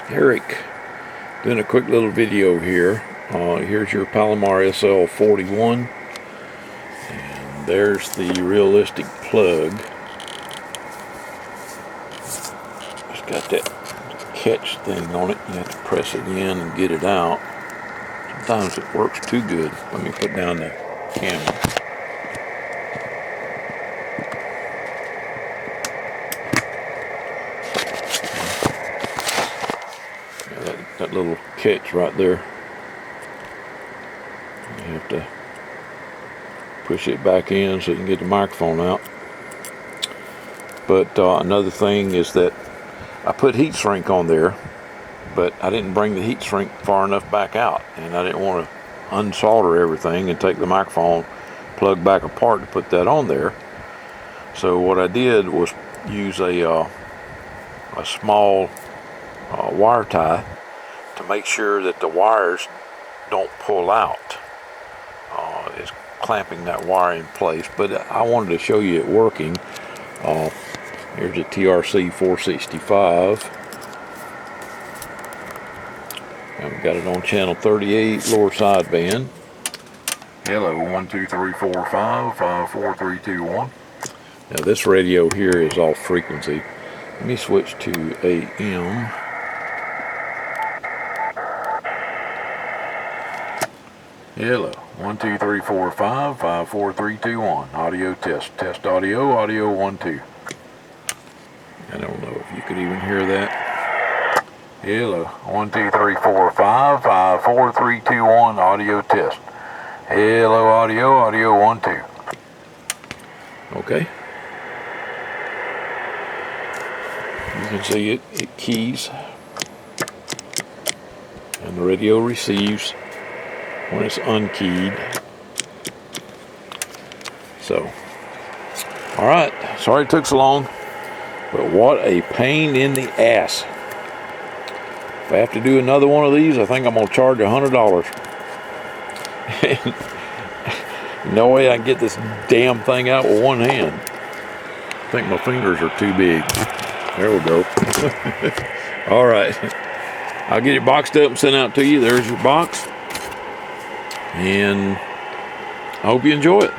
Eric, doing a quick little video here. Here's your Palomar SL41, and there's the realistic plug. It's got that catch thing on it. You have to press it in and get it out. Sometimes it works too good. Let me put down the camera. That little catch right there, you have to push it back in so you can get the microphone out. But another thing is that I put heat shrink on there, but I didn't bring the heat shrink far enough back out, and I didn't want to unsolder everything and take the microphone plug back apart to put that on there. So what I did was use a small wire tie to make sure that the wires don't pull out. It's clamping that wire in place, but I wanted to show you it working. Here's a TRC 465. I've got it on channel 38, lower sideband. Hello, 1 2 3 4 5 5 4 3 2 1. Now this radio here is off frequency. Let me switch to AM. Hello, 1 2 3 4 5 5 4 3 2 1. Audio test. Test audio. Audio 1 2. I don't know if you could even hear that. Hello, 1 2 3 4 5 5 4 3 2 1. Audio test. Hello, audio. Audio 1 2. Okay. You can see it keys, and the radio receives when it's unkeyed. So, all right, sorry it took so long, but what a pain in the ass. If I have to do another one of these, I think I'm gonna charge $100. No way I can get this damn thing out with one hand. I think my fingers are too big. There we go. All right, I'll get it boxed up and sent out to you. There's your box. And I hope you enjoy it.